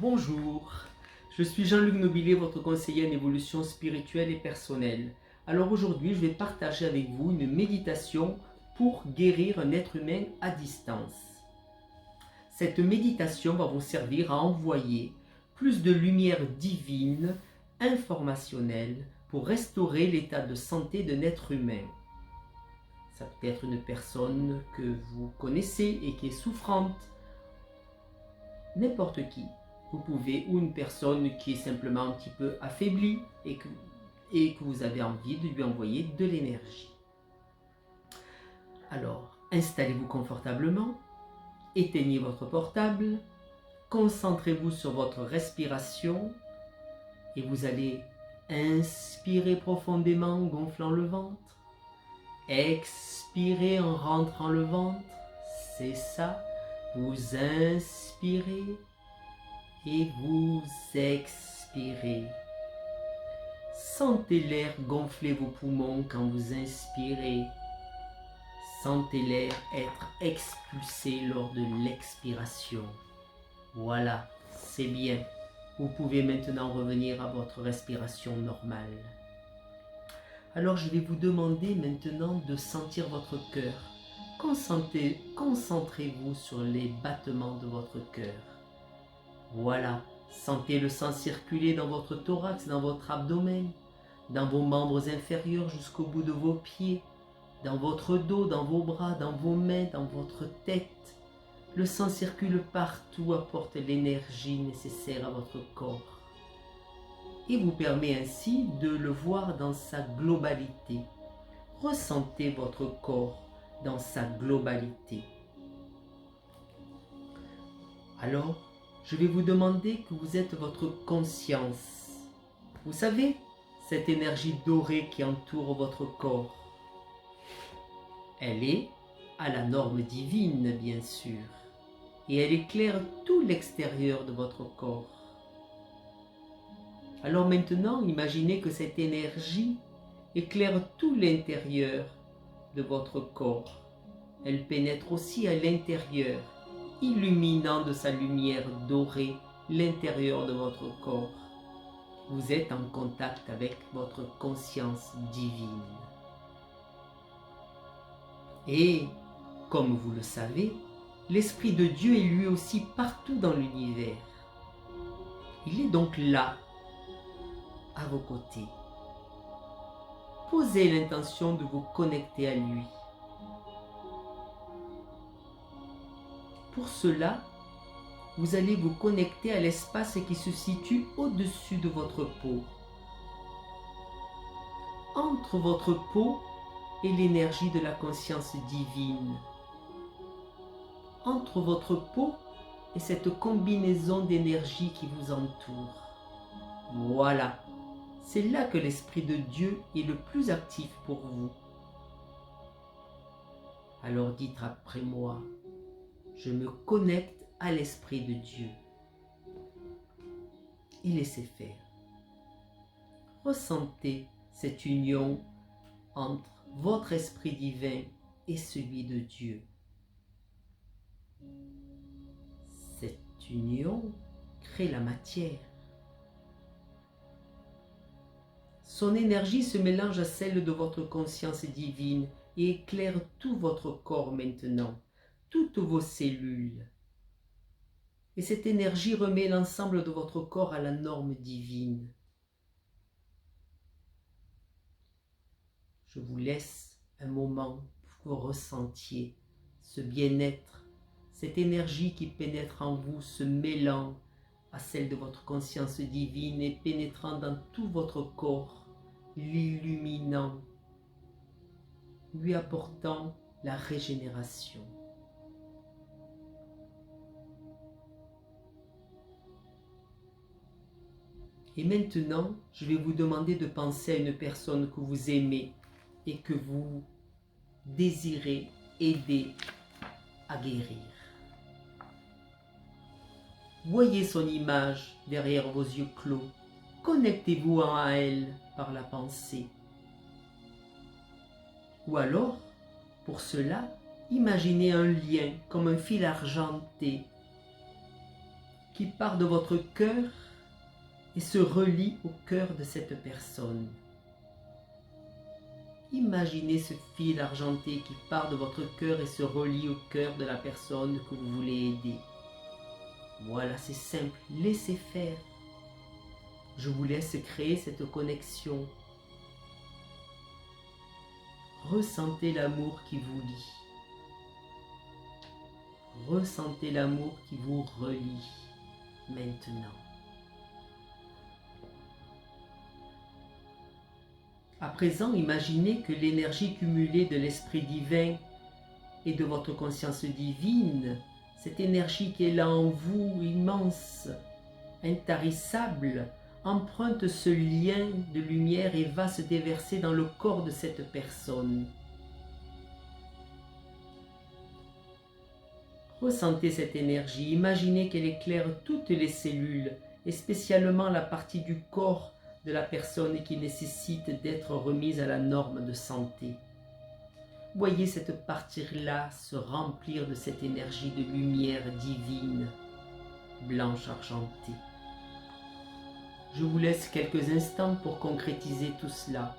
Bonjour, je suis Jean-Luc Nobillet, votre conseiller en évolution spirituelle et personnelle. Alors aujourd'hui, je vais partager avec vous une méditation pour guérir un être humain à distance. Cette méditation va vous servir à envoyer plus de lumière divine, informationnelle, pour restaurer l'état de santé d'un être humain. Ça peut être une personne que vous connaissez et qui est souffrante, n'importe qui. Vous pouvez, ou une personne qui est simplement un petit peu affaiblie et que vous avez envie de lui envoyer de l'énergie. Alors, installez-vous confortablement, éteignez votre portable, concentrez-vous sur votre respiration et vous allez inspirer profondément en gonflant le ventre, expirez en rentrant le ventre, c'est ça, vous inspirez et vous expirez. Sentez l'air gonfler vos poumons quand vous inspirez. Sentez l'air être expulsé lors de l'expiration. Voilà, c'est bien. Vous pouvez maintenant revenir à votre respiration normale. Alors je vais vous demander maintenant de sentir votre cœur. Concentrez-vous sur les battements de votre cœur. Voilà, sentez le sang circuler dans votre thorax, dans votre abdomen, dans vos membres inférieurs jusqu'au bout de vos pieds, dans votre dos, dans vos bras, dans vos mains, dans votre tête. Le sang circule partout, apporte l'énergie nécessaire à votre corps et vous permet ainsi de le voir dans sa globalité. Ressentez votre corps dans sa globalité. Alors, je vais vous demander que vous êtes votre conscience. Vous savez, cette énergie dorée qui entoure votre corps. Elle est à la norme divine, bien sûr, et elle éclaire tout l'extérieur de votre corps. Alors maintenant, imaginez que cette énergie éclaire tout l'intérieur de votre corps. Elle pénètre aussi à l'intérieur, illuminant de sa lumière dorée l'intérieur de votre corps. Vous êtes en contact avec votre conscience divine. Et, comme vous le savez, l'Esprit de Dieu est lui aussi partout dans l'univers. Il est donc là, à vos côtés. Posez l'intention de vous connecter à lui. Pour cela, vous allez vous connecter à l'espace qui se situe au-dessus de votre peau. Entre votre peau et l'énergie de la conscience divine. Entre votre peau et cette combinaison d'énergie qui vous entoure. Voilà, c'est là que l'Esprit de Dieu est le plus actif pour vous. Alors dites après moi, je me connecte à l'Esprit de Dieu. Et laissez faire. Ressentez cette union entre votre esprit divin et celui de Dieu. Cette union crée la matière. Son énergie se mélange à celle de votre conscience divine et éclaire tout votre corps maintenant, toutes vos cellules. Et cette énergie remet l'ensemble de votre corps à la norme divine. Je vous laisse un moment pour que vous ressentiez ce bien-être, cette énergie qui pénètre en vous, se mêlant à celle de votre conscience divine et pénétrant dans tout votre corps, l'illuminant, lui apportant la régénération. Et maintenant, je vais vous demander de penser à une personne que vous aimez et que vous désirez aider à guérir. Voyez son image derrière vos yeux clos. Connectez-vous à elle par la pensée. Ou alors, pour cela, imaginez un lien comme un fil argenté qui part de votre cœur et se relie au cœur de cette personne. Imaginez ce fil argenté qui part de votre cœur et se relie au cœur de la personne que vous voulez aider. Voilà, c'est simple, laissez faire. Je vous laisse créer cette connexion. Ressentez l'amour qui vous lie. Ressentez l'amour qui vous relie maintenant. À présent, imaginez que l'énergie cumulée de l'Esprit divin et de votre conscience divine, cette énergie qui est là en vous, immense, intarissable, emprunte ce lien de lumière et va se déverser dans le corps de cette personne. Ressentez cette énergie, imaginez qu'elle éclaire toutes les cellules et spécialement la partie du corps de la personne qui nécessite d'être remise à la norme de santé. Voyez cette partie-là se remplir de cette énergie de lumière divine, blanche argentée. Je vous laisse quelques instants pour concrétiser tout cela.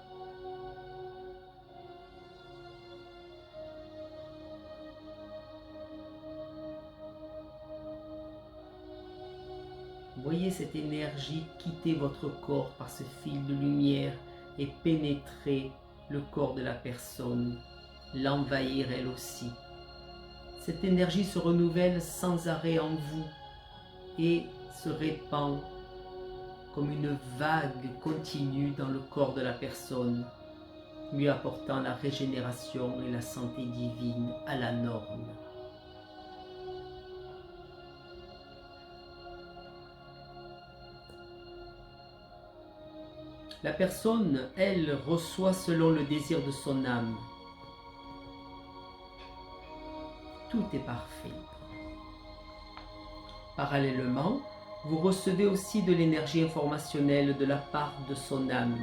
Voyez cette énergie quitter votre corps par ce fil de lumière et pénétrer le corps de la personne, l'envahir elle aussi. Cette énergie se renouvelle sans arrêt en vous et se répand comme une vague continue dans le corps de la personne, lui apportant la régénération et la santé divine à la norme. La personne, elle, reçoit selon le désir de son âme. Tout est parfait. Parallèlement, vous recevez aussi de l'énergie informationnelle de la part de son âme.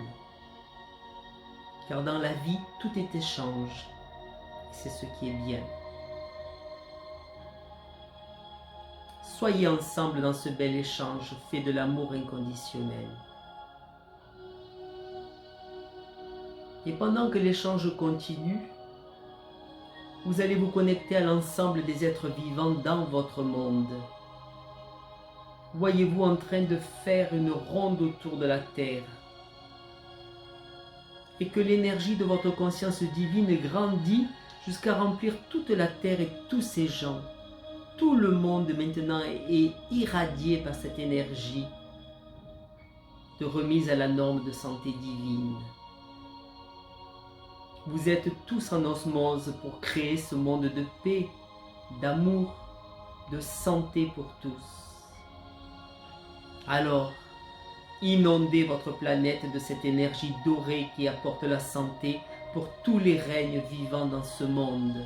Car dans la vie, tout est échange. Et c'est ce qui est bien. Soyez ensemble dans ce bel échange fait de l'amour inconditionnel. Et pendant que l'échange continue, vous allez vous connecter à l'ensemble des êtres vivants dans votre monde. Voyez-vous en train de faire une ronde autour de la Terre et que l'énergie de votre conscience divine grandit jusqu'à remplir toute la Terre et tous ces gens. Tout le monde maintenant est irradié par cette énergie de remise à la norme de santé divine. Vous êtes tous en osmose pour créer ce monde de paix, d'amour, de santé pour tous. Alors, inondez votre planète de cette énergie dorée qui apporte la santé pour tous les règnes vivants dans ce monde.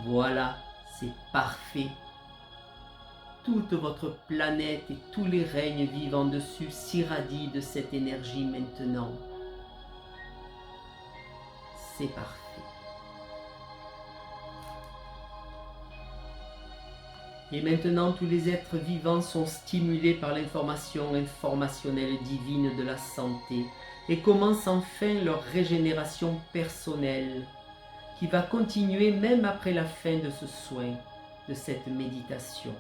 Voilà, c'est parfait. Toute votre planète et tous les règnes vivants dessus s'irradient de cette énergie maintenant. C'est parfait. Et maintenant, tous les êtres vivants sont stimulés par l'information informationnelle divine de la santé et commencent enfin leur régénération personnelle qui va continuer même après la fin de ce soin, de cette méditation.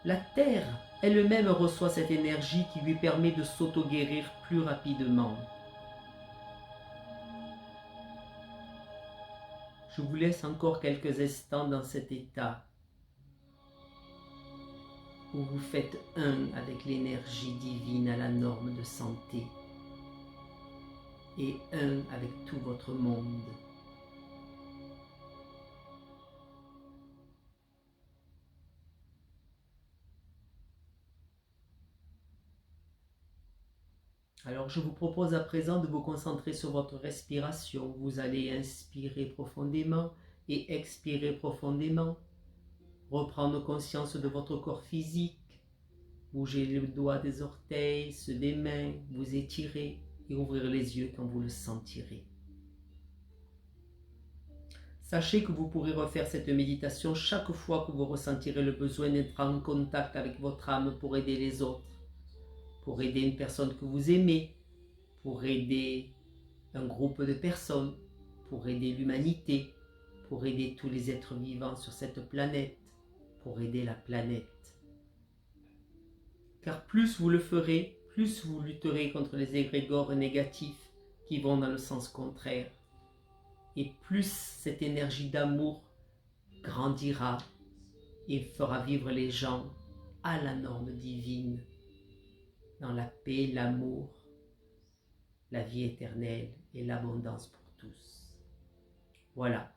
La Terre elle-même reçoit cette énergie qui lui permet de s'auto-guérir plus rapidement. Je vous laisse encore quelques instants dans cet état où vous faites un avec l'énergie divine à la norme de santé et un avec tout votre monde. Alors je vous propose à présent de vous concentrer sur votre respiration. Vous allez inspirer profondément et expirer profondément. Reprendre conscience de votre corps physique. Bouger les doigts des orteils, ceux des mains, vous étirer et ouvrir les yeux quand vous le sentirez. Sachez que vous pourrez refaire cette méditation chaque fois que vous ressentirez le besoin d'être en contact avec votre âme pour aider les autres, pour aider une personne que vous aimez, pour aider un groupe de personnes, pour aider l'humanité, pour aider tous les êtres vivants sur cette planète, pour aider la planète. Car plus vous le ferez, plus vous lutterez contre les égrégores négatifs qui vont dans le sens contraire. Et plus cette énergie d'amour grandira et fera vivre les gens à la norme divine, dans la paix, l'amour, la vie éternelle et l'abondance pour tous. Voilà.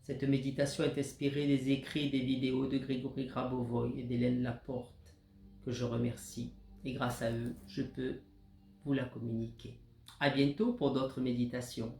Cette méditation est inspirée des écrits et des vidéos de Grégory Grabovoy et d'Hélène Laporte, que je remercie. Et grâce à eux, je peux vous la communiquer. À bientôt pour d'autres méditations.